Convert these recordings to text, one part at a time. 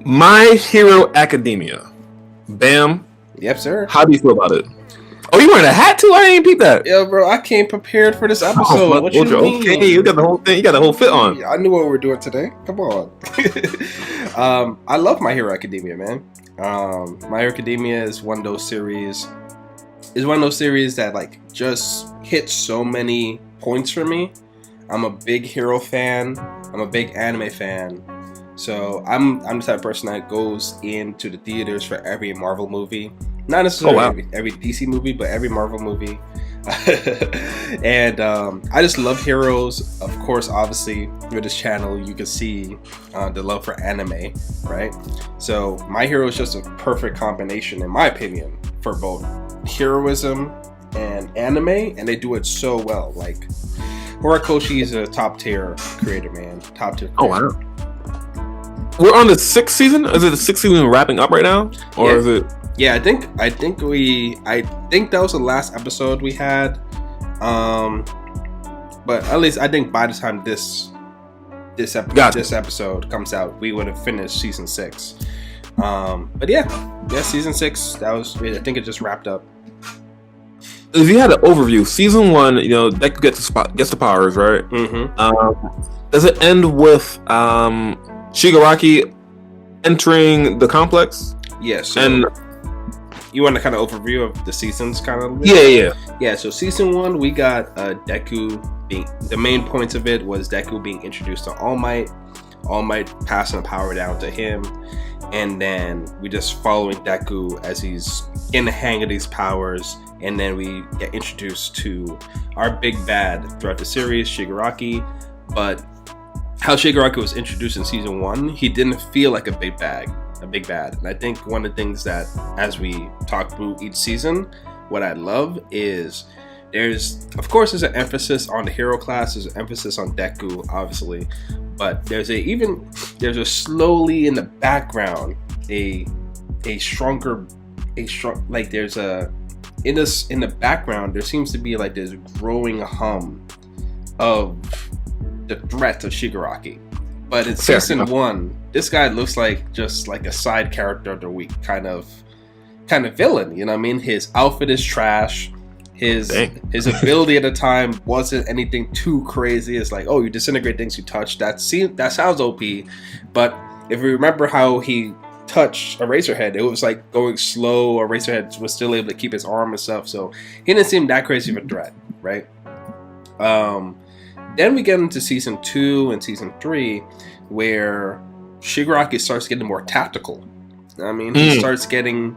My Hero Academia. Bam. Yep, sir. How do you feel about it? Oh, you wearing a hat too? I ain't peep that. Yeah, bro, I came prepared for this episode. What you mean? Okay, you got the whole thing. You got the whole fit on. I knew what we were doing today. Come on. I love My Hero Academia, man. My Hero Academia is one of those series. Is one of those series that like just hits so many points for me. I'm a big hero fan. I'm a big anime fan. So I'm the type of person that goes into the theaters for every Marvel movie. Not necessarily every DC movie, but every Marvel movie. And I just love heroes. Of course, obviously, with this channel, you can see the love for anime, right? So My Hero is just a perfect combination, in my opinion, for both heroism and anime, and they do it so well. Like, Horikoshi is a top tier creator, man. Top tier creator. Oh, wow. We're on the 6th season? Is it the 6th season wrapping up right now? Or is it... Yeah, I think that was the last episode we had. But at least I think by the time this episode comes out, we would have finished season 6. But yeah, season 6. I think it just wrapped up. If you had an overview, season 1, Deku gets the powers, right? Mm-hmm. Does it end with Shigaraki entering the complex? Yes. And you want a kind of overview of the seasons, kind of? Yeah. So season 1, we got Deku being the main points of it was Deku being introduced to All Might passing the power down to him, and then we just following Deku as he's in the hang of these powers, and then we get introduced to our big bad throughout the series, Shigaraki. But how Shigaraki was introduced in season 1, he didn't feel like a big bad. And I think one of the things that, as we talk through each season, what I love is there's an emphasis on the hero class, there's an emphasis on Deku, obviously, but there's a slowly in the background in the background there seems to be like this growing hum of the threat of Shigaraki. But in season 1, this guy looks like just like a side character of the week kind of villain. You know what I mean? His outfit is trash. His ability at the time wasn't anything too crazy. It's like, oh, you disintegrate things you touch. That sounds OP. But if you remember how he touched Eraserhead, it was like going slow. Eraserhead was still able to keep his arm and stuff. So he didn't seem that crazy of a threat, right? Then we get into season 2 and season 3, where Shigaraki starts getting more tactical. I mean, he starts getting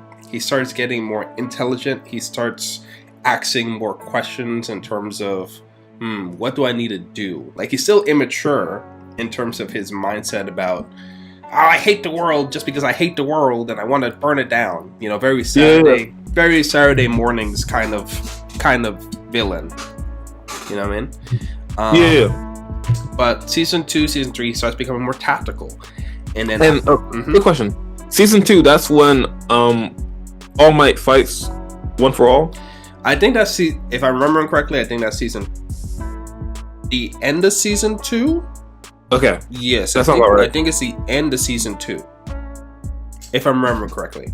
more intelligent. He starts asking more questions in terms of, what do I need to do? Like, he's still immature in terms of his mindset about, I hate the world just because I hate the world and I want to burn it down. Very Saturday mornings kind of villain. You know what I mean? But season 2, season 3 starts becoming more tactical, and then good question. Season 2, that's when All Might fights One for All. I think that's if I'm remembering correctly. I think that's the end of season 2. Okay. Yes, that's about right. I think it's the end of season 2, if I'm remembering correctly.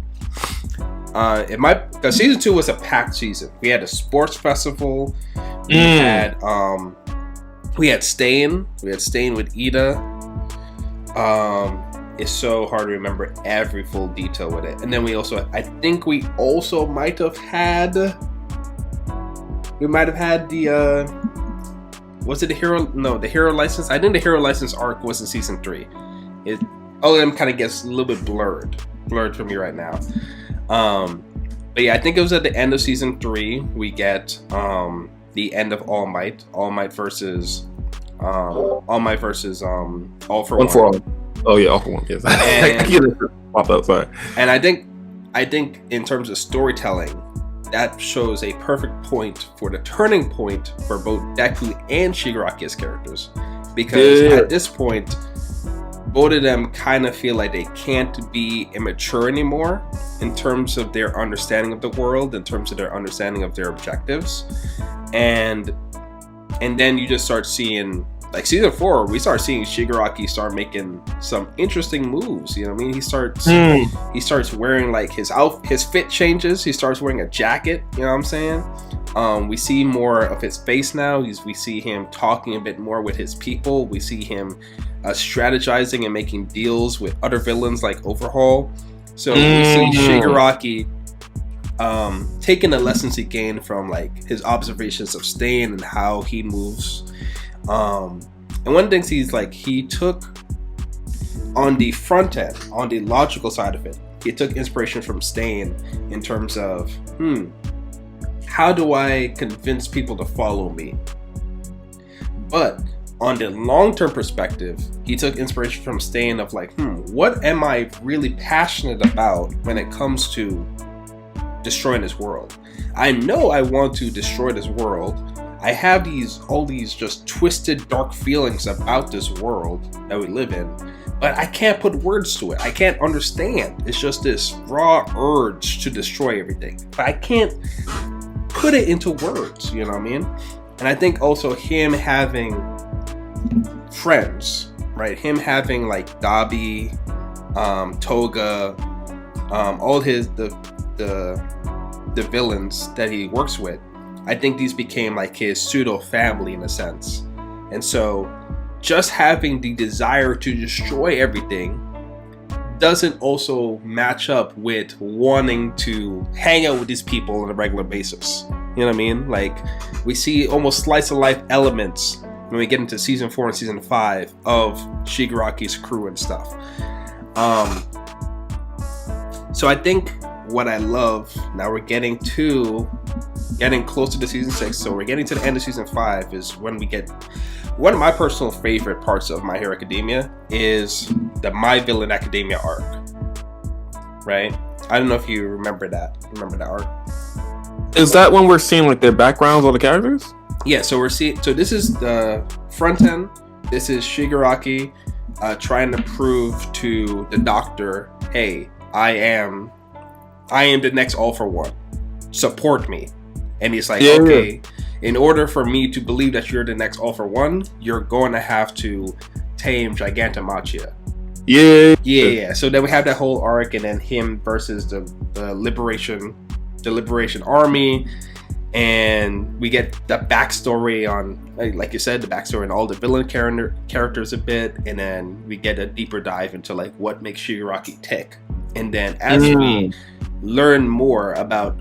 Because season 2 was a packed season. We had a sports festival. We had Stain. With Ida. It's so hard to remember every full detail with it. And then I think we also might have had the was it the hero? No, the hero license. I think the hero license arc was in season 3. All of them kind of gets a little bit blurred for me right now. But yeah, I think it was at the end of season 3 we get the end of All Might versus All for One. For All. Oh yeah, All for One. Yes. Pop up. Sorry. And I think in terms of storytelling, that shows a perfect point for the turning point for both Deku and Shigaraki as characters, because at this point, both of them kind of feel like they can't be immature anymore in terms of their understanding of the world, in terms of their understanding of their objectives. And And then you just start seeing, like season 4, we start seeing Shigaraki start making some interesting moves. You know what I mean? He starts wearing like his fit changes. He starts wearing a jacket. You know what I'm saying? We see more of his face now. We see him talking a bit more with his people. We see him strategizing and making deals with other villains like Overhaul. So we see Shigaraki taking the lessons he gained from like his observations of Stain and how he moves. And one of the things he took on the front end, on the logical side of it, he took inspiration from Stain in terms of, how do I convince people to follow me? But on the long-term perspective, he took inspiration from Stain of like, what am I really passionate about when it comes to destroying this world? I know I want to destroy this world. I have all these just twisted, dark feelings about this world that we live in, but I can't put words to it. I can't understand. It's just this raw urge to destroy everything, but I can't put it into words, you know what I mean? And I think also him having friends, right? Him having like Dabi, Toga, all the villains that he works with. I think these became like his pseudo family in a sense. And so just having the desire to destroy everything doesn't also match up with wanting to hang out with these people on a regular basis. You know what I mean? Like, we see almost slice of life elements when we get into season 4 and season 5 of Shigaraki's crew and stuff. So I think what I love, now we're getting closer to season 6, so we're getting to the end of season 5, is when we get one of my personal favorite parts of My Hero Academia is the My Villain Academia arc, right? I don't know if you remember that arc. Is that when we're seeing like their backgrounds, all the characters? Yeah, so this is the front end. This is Shigaraki trying to prove to the doctor, hey, I am the next All For One. Support me. And he's like, okay, in order for me to believe that you're the next All For One, you're going to have to tame Gigantomachia. Yeah. So then we have that whole arc, and then him versus the Liberation Army, and we get the backstory on, like you said, the backstory on all the villain characters a bit, and then we get a deeper dive into like what makes Shigaraki tick. And then as we learn more about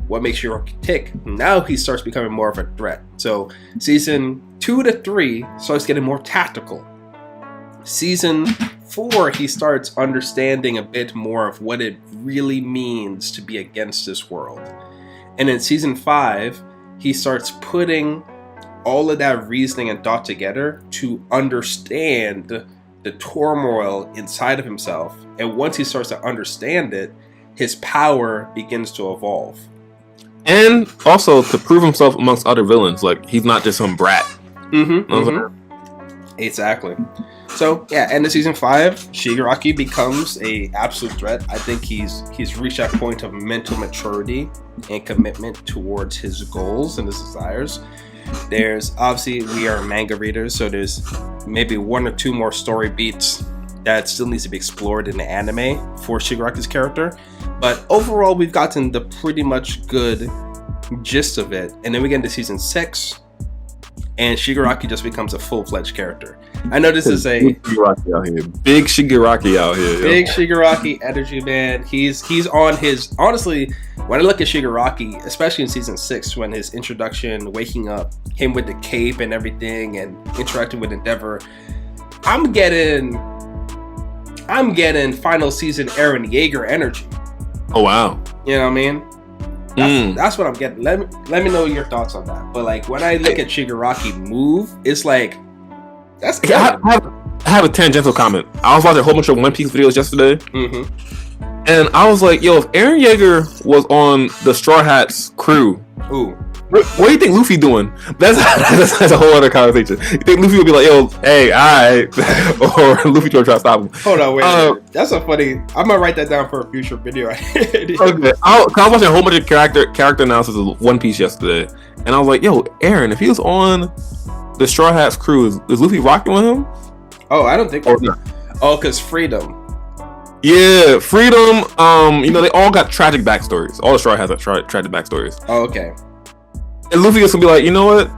what makes Shigaraki tick, now he starts becoming more of a threat. So season 2 to 3 starts getting more tactical. Season 4, he starts understanding a bit more of what it really means to be against this world. And in season 5, he starts putting all of that reasoning and thought together to understand the turmoil inside of himself. And once he starts to understand it, his power begins to evolve. And also to prove himself amongst other villains. Like, he's not just some brat. Exactly. So, yeah, end of season 5, Shigaraki becomes a absolute threat. I think he's reached that point of mental maturity and commitment towards his goals and his desires. There's, obviously, we are manga readers, so there's maybe 1 or 2 more story beats that still needs to be explored in the anime for Shigaraki's character. But overall, we've gotten the pretty much good gist of it. And then we get into season 6, and Shigaraki just becomes a full-fledged character. I know this is a big Shigaraki out here. Big Shigaraki energy, man. He's on his, honestly, when I look at Shigaraki, especially in season 6, when his introduction, waking up, him with the cape and everything, and interacting with Endeavor, I'm getting final season Eren Yeager energy. Oh wow. You know what I mean? That's what I'm getting. Let me know your thoughts on that. But like, when I look at Shigaraki move, it's like, that's good. I have a tangential comment. I was watching a whole bunch of One Piece videos yesterday, and I was like, yo, if Eren Yeager was on the Straw Hats crew, What do you think Luffy doing? That's a whole other conversation. You think Luffy would be like, yo, hey, alright, or Luffy try to stop him? Hold on, wait. That's a funny. I'm gonna write that down for a future video. Okay, I was watching a whole bunch of character analysis of One Piece yesterday, and I was like, yo, Aaron, if he was on the Straw Hats crew, is Luffy rocking with him? Oh, I don't think. No. Oh, because freedom. Yeah, freedom. They all got tragic backstories. All the Straw Hats have tragic backstories. Oh, okay. And Luffy is gonna be like, you know what?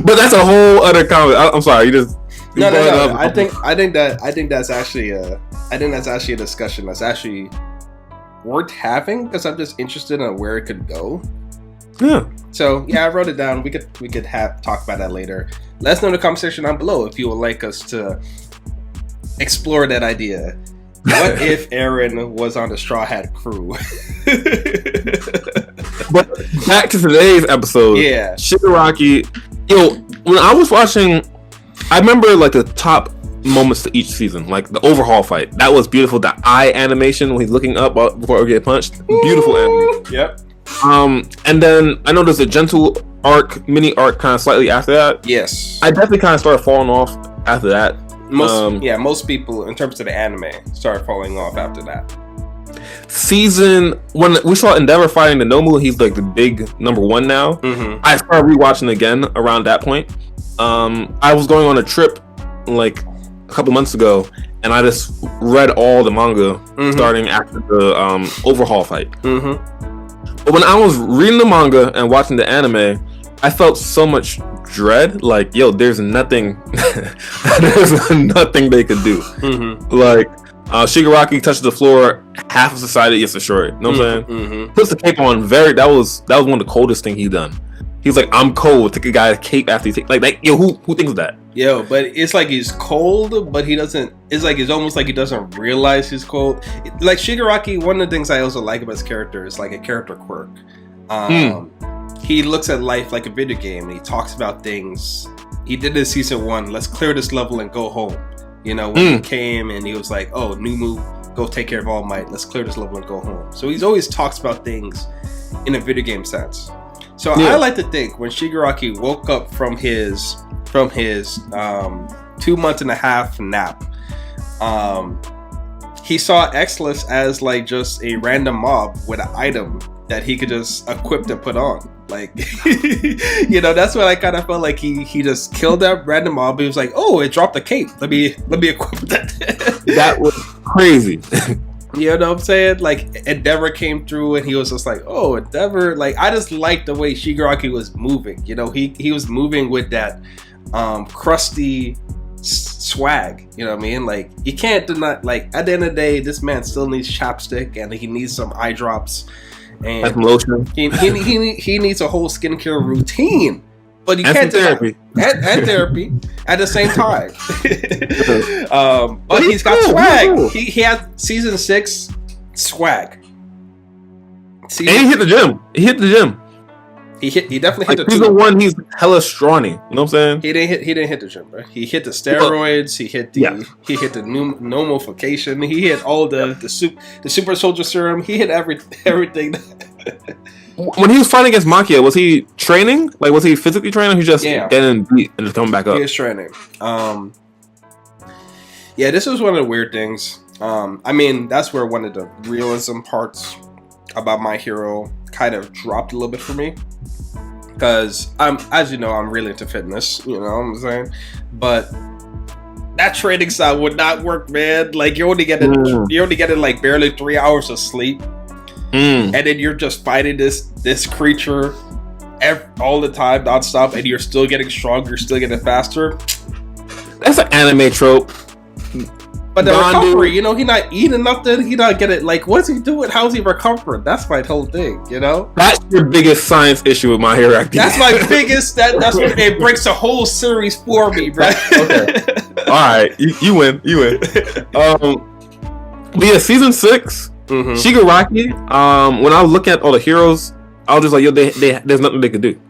But that's a whole other comment. I'm sorry, you No. I think that's actually a discussion that's actually worth having, because I'm just interested in where it could go. Yeah. So yeah, I wrote it down. We could talk about that later. Let us know in the comment section down below if you would like us to explore that idea. What if Aaron was on the Straw Hat crew? But back to today's episode. Yeah. Shigaraki. When I was watching, I remember like the top moments to each season, like the overhaul fight. That was beautiful. The eye animation when he's looking up before he get punched. Beautiful animation. Yep. And then I know there's a gentle mini arc kind of slightly after that. Yes. I definitely kind of started falling off after that. Most people in terms of the anime started falling off after that. When we saw Endeavor fighting the Nomu, he's like the big number one now. Mm-hmm. I started rewatching again around that point. I was going on a trip like a couple months ago, and I just read all the manga starting after the overhaul fight. But when I was reading the manga and watching the anime, I felt so much dread. Like, yo, there's nothing they could do. Like, Shigaraki touches the floor, half of society gets destroyed. You know what I'm saying? Puts the cape on. That was one of the coldest things he's done. He's like, I'm cold. Take a guy's cape after he take like yo, who thinks of that? Yo, but it's like he's cold, but he doesn't. It's almost like he doesn't realize he's cold. Like Shigaraki, one of the things I also like about his character is like a character quirk. He looks at life like a video game, and he talks about things. He did this season 1. Let's clear this level and go home. When he came and he was like, "Oh, new move, go take care of All Might. Let's clear this level and go home." So he's always talks about things in a video game sense. So I like to think when Shigaraki woke up from his 2 months and a half nap, he saw Exless as like just a random mob with an item that he could just equip and put on. Like, that's what I kind of felt like. He just killed that random mob. He was like, "Oh, it dropped a cape. Let me equip that." That was crazy. You know what I'm saying? Like, Endeavor came through and he was just like, "Oh, Endeavor." Like, I just liked the way Shigaraki was moving. He was moving with that crusty swag. You know what I mean? Like, you can't deny. Like, at the end of the day, this man still needs chapstick and he needs some eye drops. And lotion. He needs a whole skincare routine, but you can't do therapy. And therapy at the same time. But he's got swag. Cool. He had season 6 swag. And he hit the gym. He definitely hit the season 1. He's hella scrawny. You know what I'm saying? He didn't hit the gym, bro. He hit the steroids. He hit the pneumofication. He hit all the super soldier serum. He hit everything. When he was fighting against Makia, was he training? Like, was he physically training? Or he just getting beat and just coming back up? He was training. This was one of the weird things. I mean, that's where one of the realism parts about My Hero kind of dropped a little bit for me, because as you know, I'm really into fitness. You know what I'm saying? But that training style would not work, man. Like, you're only getting like barely 3 hours of sleep, and then you're just fighting this creature all the time, nonstop, and you're still getting stronger, you're still getting faster. That's an anime trope. But the recovery, he not eating nothing. He not getting, like, what's he doing? How's he recovering? That's my whole thing, That's your biggest science issue with My Hero Academia. That's my biggest. That's what it breaks the whole series for me, bro. Okay. All right, you win. But yeah, season 6, Shigaraki. When I was looking at all the heroes, I was just like, yo, there's nothing they could do.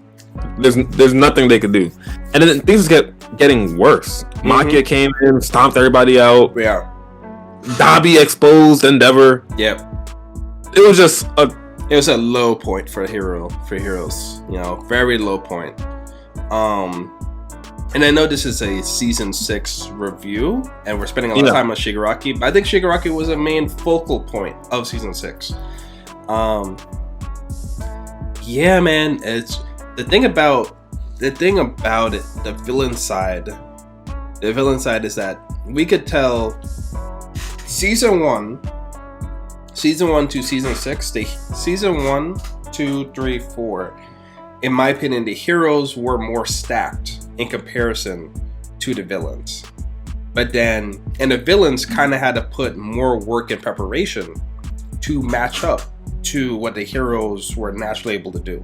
There's nothing they could do, and then things kept getting worse. Makia came in, stomped everybody out. Yeah. Dabi exposed Endeavor. Yep. It was just a It was a low point for heroes, you know, very low point. And I know this is a season 6 review, and we're spending a lot of time on Shigaraki, but I think Shigaraki was a main focal point of season 6. Yeah, man, it's the thing about it. The villain side is that we could tell season 1 to season 6, season 1, 2, 3, 4. In my opinion, the heroes were more stacked in comparison to the villains. But then, and the villains kind of had to put more work and preparation to match up to what the heroes were naturally able to do.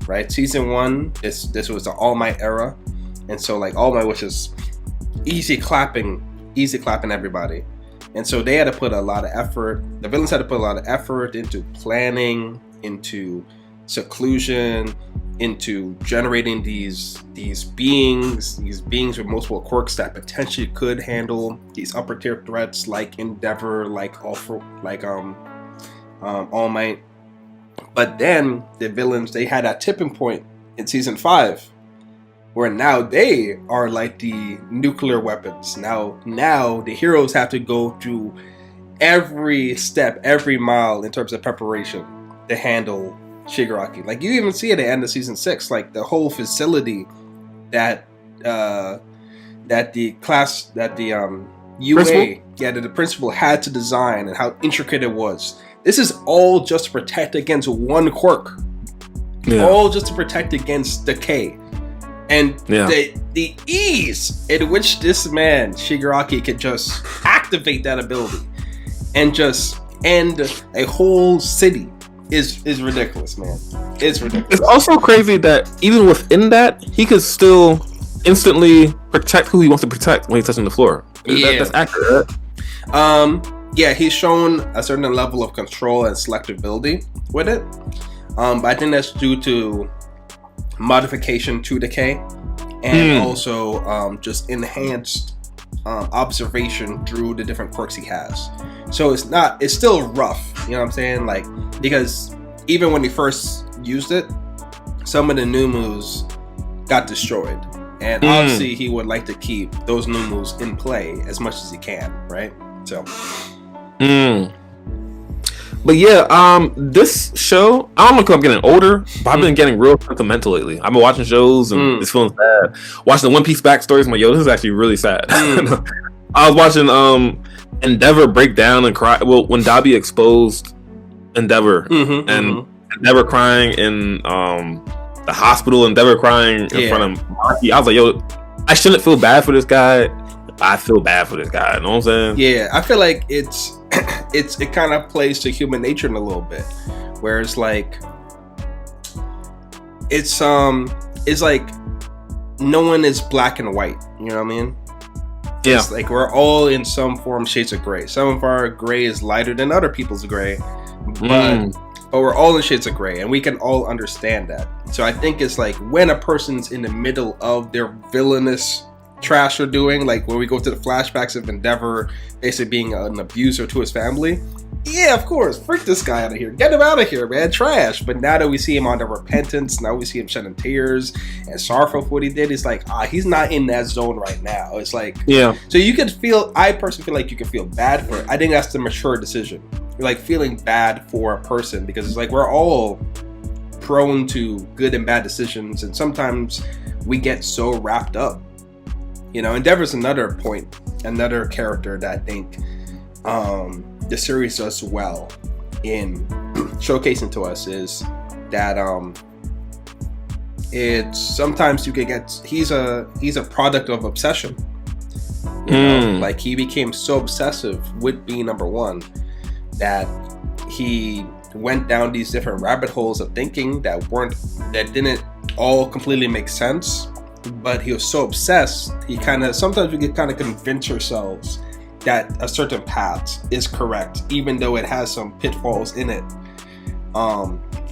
Right? Season 1, this was the All Might era, and so like All Might was just easy clapping everybody. And so they had to put a lot of effort. The villains had to put a lot of effort into planning, into seclusion, into generating these beings with multiple quirks that potentially could handle these upper tier threats like Endeavor, like All Might. But then the villains, they had that tipping point in season 5, where now they are like the nuclear weapons. Now the heroes have to go through every step, every mile in terms of preparation to handle Shigaraki. Like you even see at the end of season 6, like the whole facility that the principal had to design and how intricate it was. This is all just to protect against one quirk. All just to protect against decay. And the ease in which this man, Shigaraki, could just activate that ability and just end a whole city is ridiculous, man. It's ridiculous. It's also crazy that even within that, he could still instantly protect who he wants to protect when he's touching the floor. That's accurate. Yeah, he's shown a certain level of control and selectivity with it. But I think that's due to modification to decay and also just enhanced observation through the different quirks he has. So it's still rough, you know what I'm saying? Like, because even when he first used it, some of the new moves got destroyed. And obviously he would like to keep those new moves in play as much as he can, right? So But yeah, this show, I don't know if I'm getting older, but I've been getting real sentimental lately. I've been watching shows and it's feeling sad. Watching the One Piece backstories, I'm like, yo, this is actually really sad. I was watching Endeavor break down and cry. Well, when Dabi exposed Endeavor and Endeavor crying in the hospital, Endeavor crying in front of Maki, I was like, yo, I shouldn't feel bad for this guy. I feel bad for this guy. You know what I'm saying? Yeah, I feel like it kind of plays to human nature in a little bit, where it's like it's like no one is black and white. You know what I mean? Yeah. It's like we're all in some form shades of gray. Some of our gray is lighter than other people's gray, but we're all in shades of gray, and we can all understand that. So I think it's like when a person's in the middle of their villainous trash they're doing, like when we go to the flashbacks of Endeavor basically being an abuser to his family, yeah, of course, freak this guy out of here, get him out of here, man, trash. But now that we see him on the repentance, now we see him shedding tears and sorrowful for what he did, it's like he's not in that zone right now. It's like, so you could feel, I personally feel like you can feel bad for it. I think that's the mature decision. You're like feeling bad for a person, because it's like we're all prone to good and bad decisions, and sometimes we get so wrapped up. You know, Endeavor's another character that I think the series does well in showcasing to us, is that it's sometimes you can get, he's a product of obsession. You know, like he became so obsessive with being number one that he went down these different rabbit holes of thinking that didn't all completely make sense. But he was so obsessed, sometimes we can kind of convince ourselves that a certain path is correct, even though it has some pitfalls in it.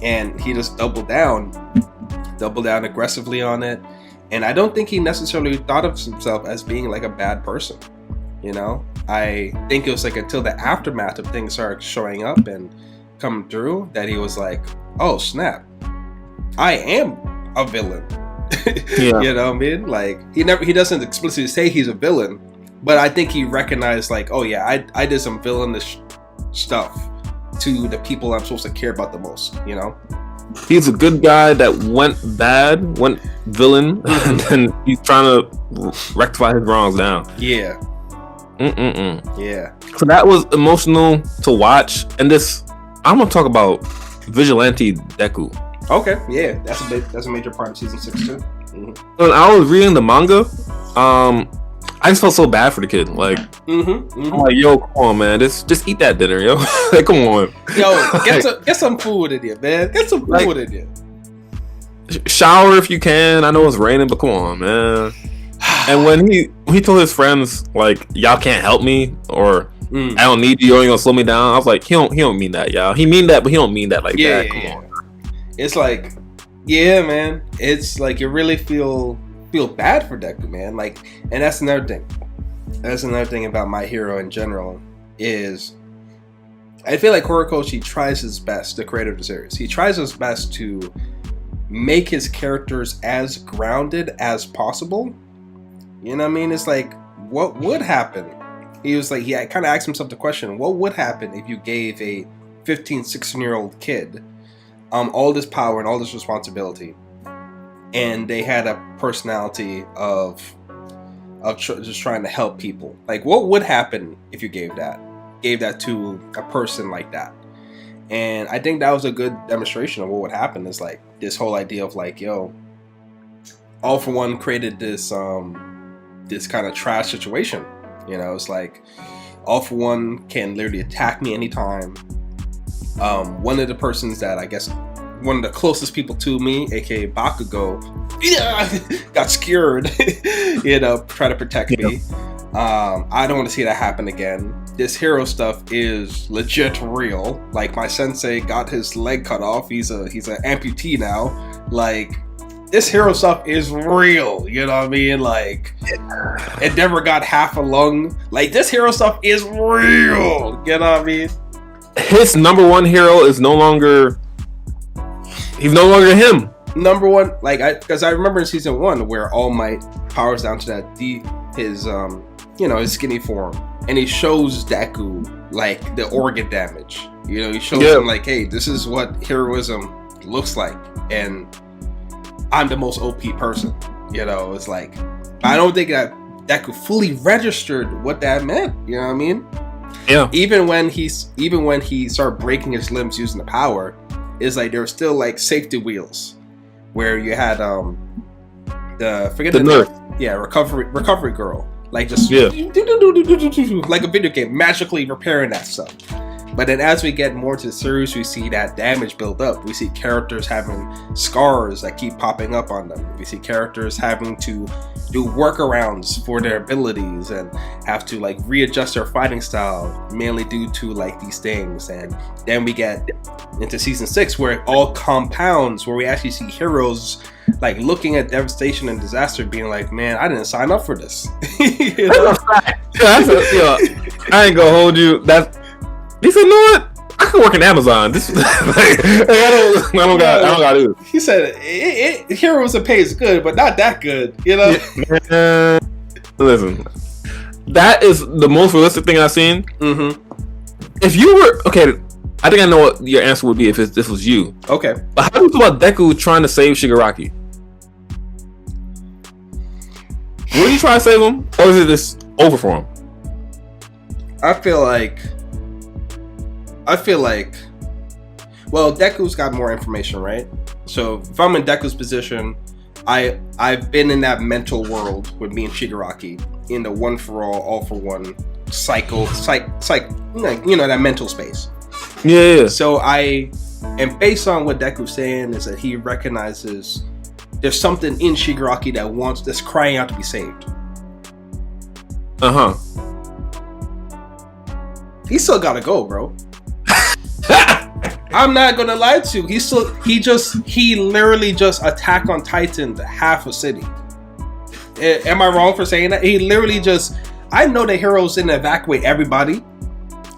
And he just doubled down aggressively on it. And I don't think he necessarily thought of himself as being like a bad person. You know, I think it was like until the aftermath of things started showing up, and come through that he was like, oh snap, I am a villain. Yeah. You know what I mean? Like he doesn't explicitly say he's a villain, but I think he recognized like, oh yeah, I did some villainous stuff to the people I'm supposed to care about the most, you know? He's a good guy that went villain, and then he's trying to rectify his wrongs now. Yeah. Yeah. So that was emotional to watch, and I'm gonna talk about Vigilante Deku. Okay, yeah, that's a major part of season 6 too. Mm-hmm. When I was reading the manga, I just felt so bad for the kid. Like, I'm like, yo, come on, man, just eat that dinner, yo. Like, come on, yo, get some food in you, man. Get some food in you. Shower if you can. I know it's raining, but come on, man. And when he told his friends like, y'all can't help me, or I don't need you, or you're gonna slow me down, I was like, he don't mean that, y'all. He mean that, but he don't mean that like that. Come on. It's like, yeah, man. It's like you really feel bad for Deku, man. Like, and that's another thing. That's another thing about My Hero in general is I feel like Horikoshi tries his best, the creator of the series. He tries his best to make his characters as grounded as possible. You know what I mean? It's like, what would happen? He was like, he kind of asked himself the question, what would happen if you gave a 15, 16-year-old kid all this power and all this responsibility, and they had a personality of just trying to help people? Like, what would happen if you gave that to a person like that? And I think that was a good demonstration of what would happen. Is like this whole idea of like, yo, All For One created this kind of trash situation. You know, it's like All For One can literally attack me anytime. One of the persons that I guess one of the closest people to me, aka Bakugo, got scared. You know, try to protect me. I don't want to see that happen again. This hero stuff is legit real. Like, my sensei got his leg cut off. He's an amputee now. Like, this hero stuff is real. You know what I mean? Like, it never got half a lung. Like, this hero stuff is real. You know what I mean? His number one hero is no longer. He's no longer him. Number one, like, because I remember in season 1 where All Might powers down to his skinny form, and he shows Deku like the organ damage. You know, he shows him like, hey, this is what heroism looks like, and I'm the most OP person. You know, it's like, I don't think that Deku fully registered what that meant. You know what I mean? Yeah. Even when he started breaking his limbs using the power, it's like there were still like safety wheels, where you had the nurse. Yeah, recovery girl, like just like a video game, magically repairing that stuff. But then as we get more into the series, we see that damage build up. We see characters having scars that keep popping up on them. We see characters having to do workarounds for their abilities and have to like readjust their fighting style, mainly due to like these things. And then we get into season 6 where it all compounds, where we actually see heroes like looking at devastation and disaster, being like, "Man, I didn't sign up for this." You know? I ain't gonna hold you. He said, "You know what? I can work in Amazon. This I don't got to do." He said, "Heroes and pay is good, but not that good." You know. Yeah, listen, that is the most realistic thing I've seen. Mm-hmm. If you were okay, I think I know what your answer would be if this was you. Okay. But how do you feel about Deku trying to save Shigaraki? Will you try to save him, or is it just over for him? I feel like, well, Deku's got more information, right? So if I'm in Deku's position, I've been in that mental world with me and Shigaraki in the one for all for one cycle, that mental space. Yeah. So and based on what Deku's saying is that he recognizes there's something in Shigaraki that's crying out to be saved. He still gotta go, bro. I'm not gonna lie to you. He literally just Attack on Titan half a city. Am I wrong for saying that? He literally I know the heroes didn't evacuate everybody.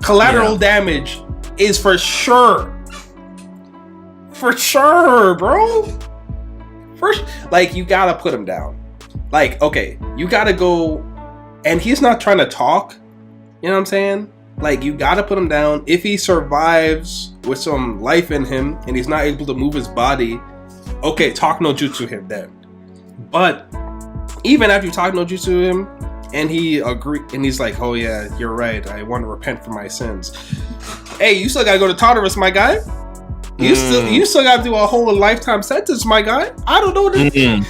Collateral damage is for sure, bro. First, like, you gotta put him down. Like, okay, you gotta go, and he's not trying to talk. You know what I'm saying? Like, you gotta put him down. If he survives with some life in him and he's not able to move his body, okay, talk no jutsu him then. But even after you talk no jutsu him and he agree and he's like, oh yeah, you're right, I want to repent for my sins. Hey, you still gotta go to Tartarus, my guy. You still gotta do a whole lifetime sentence, my guy. I don't know what to do.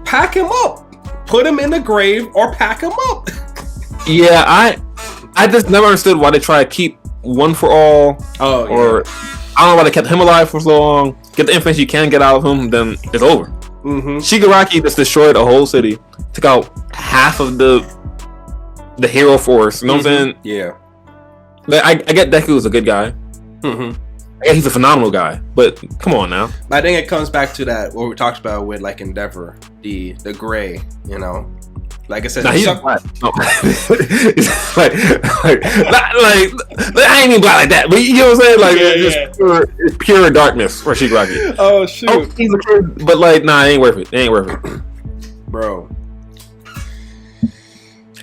Pack him up. Put him in the grave or pack him up. Yeah, I just never understood why they try to keep one for all. Oh, yeah. Or I don't know why they kept him alive for so long. Get the information you can get out of him, then it's over. Shigaraki just destroyed a whole city. Took out half of the hero force. You know what I'm saying? Yeah. I get Deku is a good guy. I get he's a phenomenal guy. But come on now. I think it comes back to that what we talked about with like Endeavor, the gray. You know. Like I said, nah, he's black. No. like, I ain't even black like that, but you know what I'm saying? Like, it's pure darkness for Shigaraki. Oh shoot! Oh, he's a kid, but like, nah, it ain't worth it. It ain't worth it, bro.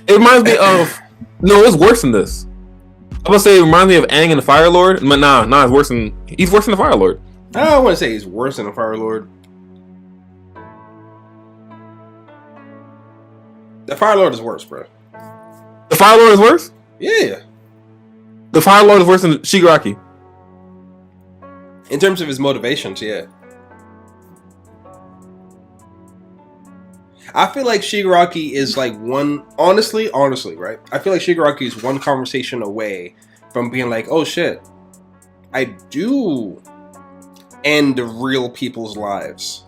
It reminds me of it's worse than this. I'm gonna say it reminds me of Aang and the Fire Lord, but nah, it's worse than he's worse than the Fire Lord. I don't want to say he's worse than the Fire Lord. The Fire Lord is worse, bro. The Fire Lord is worse? Yeah. The Fire Lord is worse than Shigaraki. In terms of his motivations, yeah. I feel like Shigaraki is like honestly, right? I feel like Shigaraki is one conversation away from being like, oh shit, I do end real people's lives.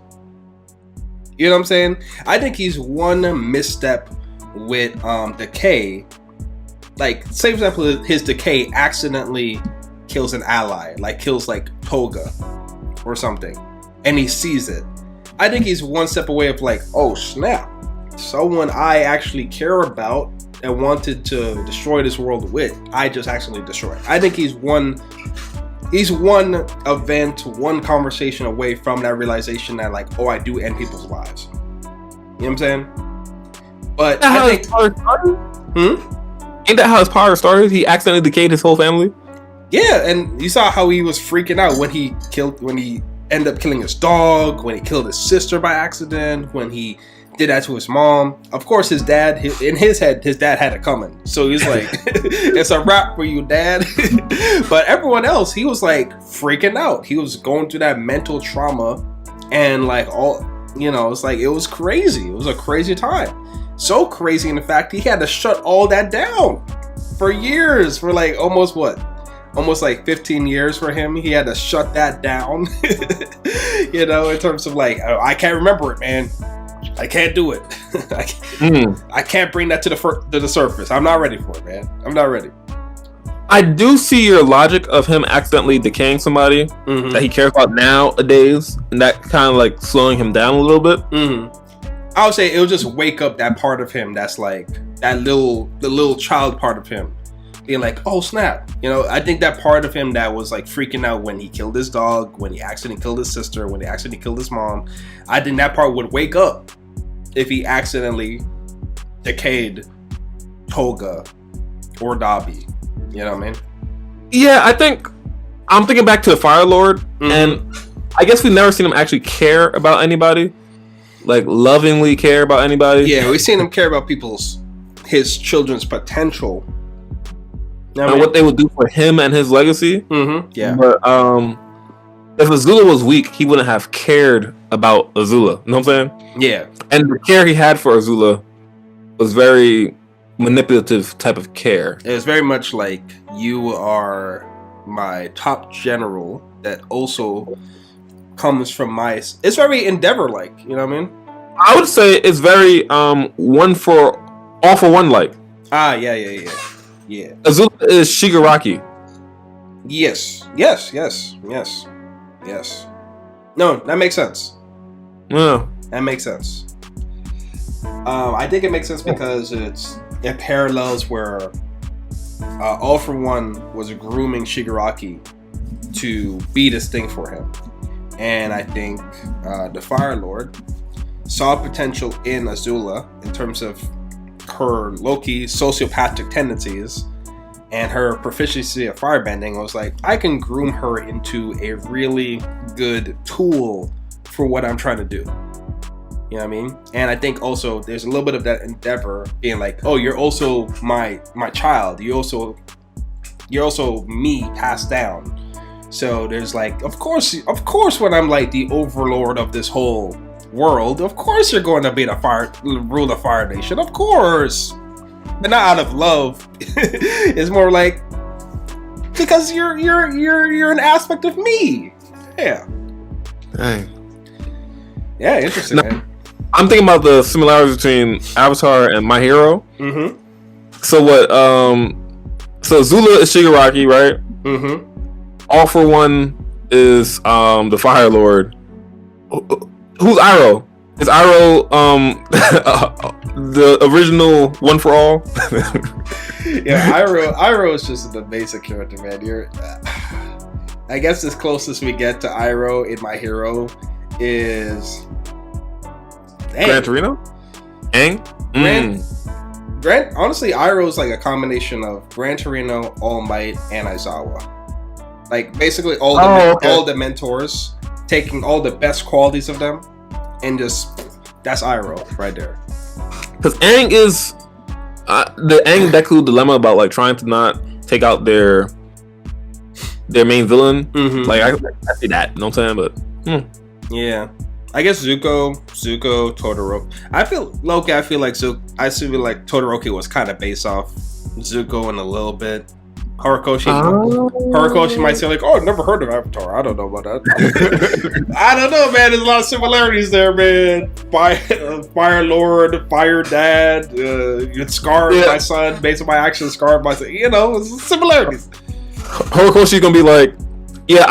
You know what I'm saying? I think he's one misstep with Decay. Like, say for example, his Decay accidentally kills an ally, like kills like Toga or something, and he sees it. I think he's one step away of like, oh snap, someone I actually care about and wanted to destroy this world with, I just accidentally destroyed. I think he's one event, one conversation away from that realization that like, oh, I do end people's lives. You know what I'm saying? But I think Ain't that how his power started? He accidentally decayed his whole family. Yeah, and you saw how he was freaking out when he ended up killing his dog, when he killed his sister by accident, when he did that to his mom. Of course, his dad, in his head, his dad had it coming. So he's like, it's a wrap for you, dad. But everyone else, he was like freaking out. He was going through that mental trauma and like it's like, it was crazy. It was a crazy time. So crazy in the fact he had to shut all that down for years, for like almost like 15 years for him. He had to shut that down, in terms of like, I can't remember it, man. I can't do it. I can't bring that to the surface. I'm not ready for it, man. I'm not ready. I do see your logic of him accidentally decaying somebody that he cares about nowadays, and that kind of like slowing him down a little bit. I would say it'll just wake up that part of him that's like the little child part of him, being like, oh snap. I think that part of him that was like freaking out when he killed his dog, when he accidentally killed his sister, when he accidentally killed his mom, I think that part would wake up if he accidentally decayed Toga or Dabi. You know what I mean? Yeah, I'm thinking back to the Fire Lord, and I guess we've never seen him actually care about anybody, like lovingly care about anybody. Yeah, we've seen him care about his children's potential. And what they would do for him and his legacy. Yeah. But if Azula was weak, he wouldn't have cared about Azula. You know what I'm saying? Yeah. And the care he had for Azula was very manipulative type of care. It was very much like, you are my top general that also comes from my... It's very Endeavor-like, you know what I mean? I would say it's very all for one like. Yeah. Azula is Shigaraki. Yes. No, that makes sense. Yeah. That makes sense. I think it makes sense because it parallels where All For One was grooming Shigaraki to be this thing for him. And I think the Fire Lord saw potential in Azula in terms of her low-key sociopathic tendencies and her proficiency at firebending. I was like, I can groom her into a really good tool for what I'm trying to do. You know what I mean? And I think also there's a little bit of that endeavor being like, oh, you're also my child. You're also me passed down. So there's like, of course, when I'm like the overlord of this whole world, of course you're going to be rule the Fire Nation, of course, but not out of love. It's more like because you're an aspect of me. Yeah. Dang. Yeah, interesting. Man. I'm thinking about the similarities between Avatar and My Hero. Mm-hmm. So what? So Zula is Shigaraki, right? Mm-hmm. All for One is the Fire Lord. Who's Iroh? Is Iroh the original One for All? Yeah, Iroh is just an amazing character, man. I guess the closest we get to Iroh in My Hero is Gran Torino? Aang? Grant, honestly, Iroh is like a combination of Gran Torino, All Might, and Aizawa. Like basically all the mentors, taking all the best qualities of them, and just that's Iroh right there. Because Aang is the Aang Deku dilemma about like trying to not take out their main villain. Mm-hmm. Like I see that, you know what I'm saying? But yeah, I guess Zuko, Todoroki. I feel like Todoroki was kind of based off Zuko in a little bit. Horikoshi might say like, oh, I've never heard of Avatar. I don't know about that. I don't know, man. There's a lot of similarities there, man. Fire Lord, Fire Dad, Scar, my son, based on my actions, Scar, my son. You know, similarities. Horikoshi's gonna be like, yeah,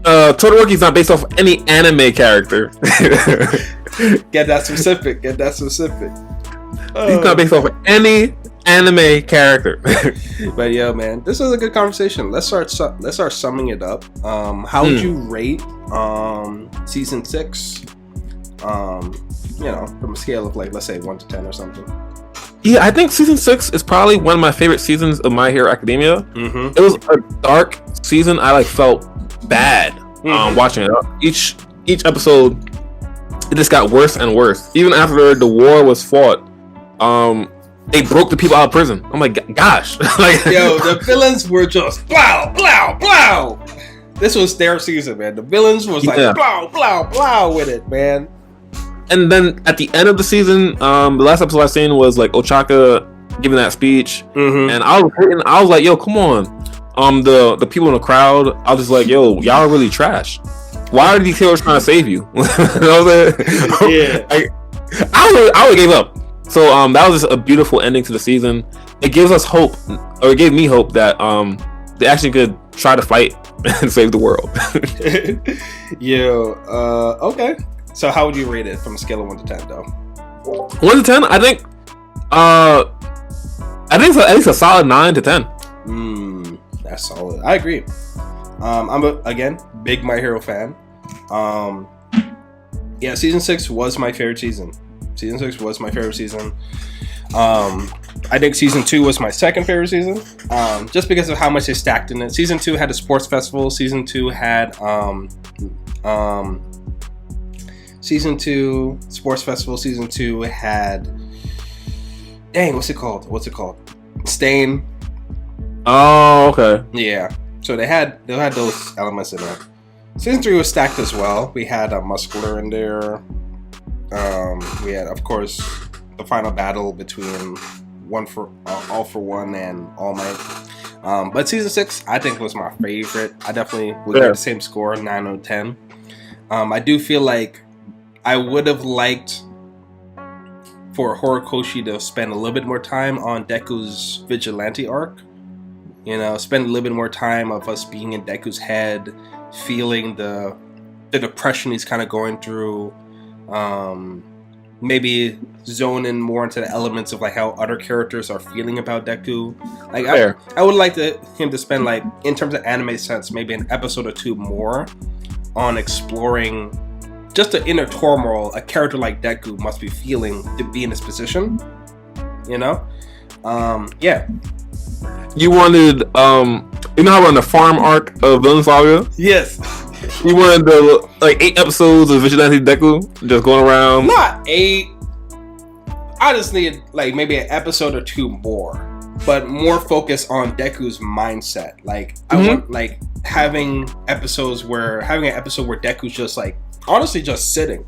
Todoroki's not based off any anime character. Get that specific. He's not based off any anime character. But yeah, man, this is a good conversation. Let's start summing it up. How would you rate season 6? From a scale of like, let's say 1 to 10 or something. Yeah, I think season 6 is probably one of my favorite seasons of My Hero Academia. Mm-hmm. It was a dark season. I felt bad watching it. Each episode, it just got worse and worse. Even after the war was fought, they broke the people out of prison. I'm like, gosh. Yo, the villains were just blow, blow, blow. This was their season, man. The villains was like blow, blow, blow with it, man. And then at the end of the season, the last episode I seen was like Ochaka giving that speech, and I was like, yo, come on. The people in the crowd, I was just like, yo, y'all are really trash. Why are these heroes trying to save you? You know what I'm saying? Yeah. I would gave up. So that was just a beautiful ending to the season. It gives us hope, or it gave me hope that they actually could try to fight and save the world. Okay. So how would you rate it from a scale of 1 to 10, though? 1 to 10, I think it's at least a solid 9 to 10. That's solid. I agree. I'm again big My Hero fan. Season 6 was my favorite season. I think season 2 was my second favorite season, just because of how much they stacked in it. Season 2 had the sports festival. Season 2 had Season 2 sports festival. Season 2 had what's it called? Stain. Oh, okay. Yeah. So they had those elements in there. Season 3 was stacked as well. We had a Muscular in there. We had, of course, the final battle between All for One and All Might. But season 6, I think, was my favorite. I definitely would give the same score, 9 out of 10. I do feel like I would have liked for Horikoshi to spend a little bit more time on Deku's vigilante arc. Spend a little bit more time of us being in Deku's head, feeling the depression he's kind of going through, maybe zone in more into the elements of like how other characters are feeling about Deku. Like I would like him to spend like, in terms of anime sense, maybe an episode or two more on exploring just the inner turmoil a character like Deku must be feeling to be in this position. You know? Yeah. You wanted, you know how we're on the farm arc of Villain Saga? Yes. You wanted the, like, 8 episodes of Vigilante Deku just going around? Not 8. I just need, like, maybe an episode or 2 more. But more focus on Deku's mindset. Like, I want, like, having an episode where Deku's just, like, honestly just sitting.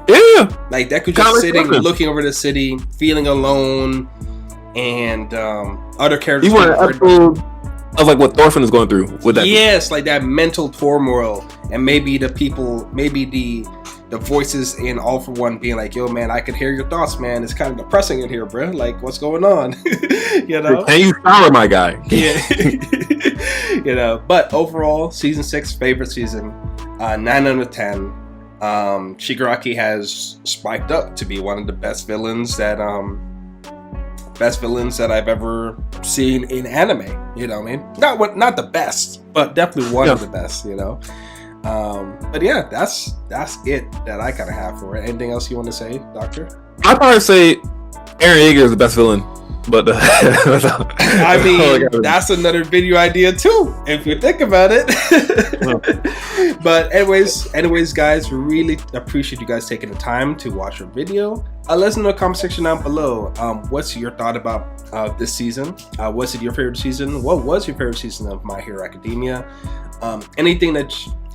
Yeah. Like, Deku just sitting, looking over the city, feeling alone, and other characters. You want an episode of like what Thorfinn is going through with that. Yes, like that mental turmoil, and maybe the voices in All For One being like, "Yo, man, I can hear your thoughts, man. It's kind of depressing in here, bro. Like, what's going on?" You know? Can you shower, my guy? Yeah. You know. But overall, season 6 favorite season, 9 out of 10. Shigaraki has spiked up to be one of the best villains that I've ever seen in anime. You know what I mean? Not the best, but definitely one of the best. You know. But yeah, that's it that I kind of have for it. Anything else you want to say, Doctor? I'd probably say Eren Yeager is the best villain, but I mean, that's another video idea too, if you think about it. But anyways, guys, really appreciate you guys taking the time to watch our video. Let us know in the comment section down below. What's your thought about this season? Was it your favorite season? What was your favorite season of My Hero Academia?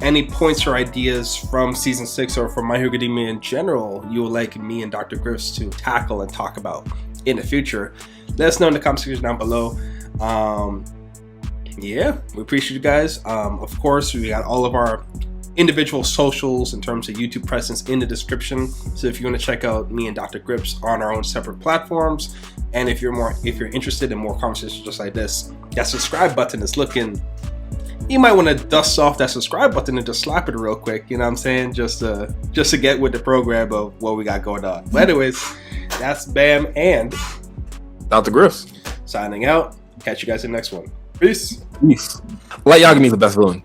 Any points or ideas from season 6 or from My Hero Academia in general you would like me and Dr. Griffs to tackle and talk about in the future? Let us know in the comment section down below. Yeah, we appreciate you guys. Of course, we got all of our individual socials in terms of YouTube presence in the description. So if you want to check out me and Dr. Grips on our own separate platforms, and if you're interested in more conversations just like this, that subscribe button is looking. You might want to dust off that subscribe button and just slap it real quick. You know what I'm saying? Just to get with the program of what we got going on. But anyways, that's Bam and Dr. Griffs signing out. Catch you guys in the next one. Peace. Light Yagami is the best villain.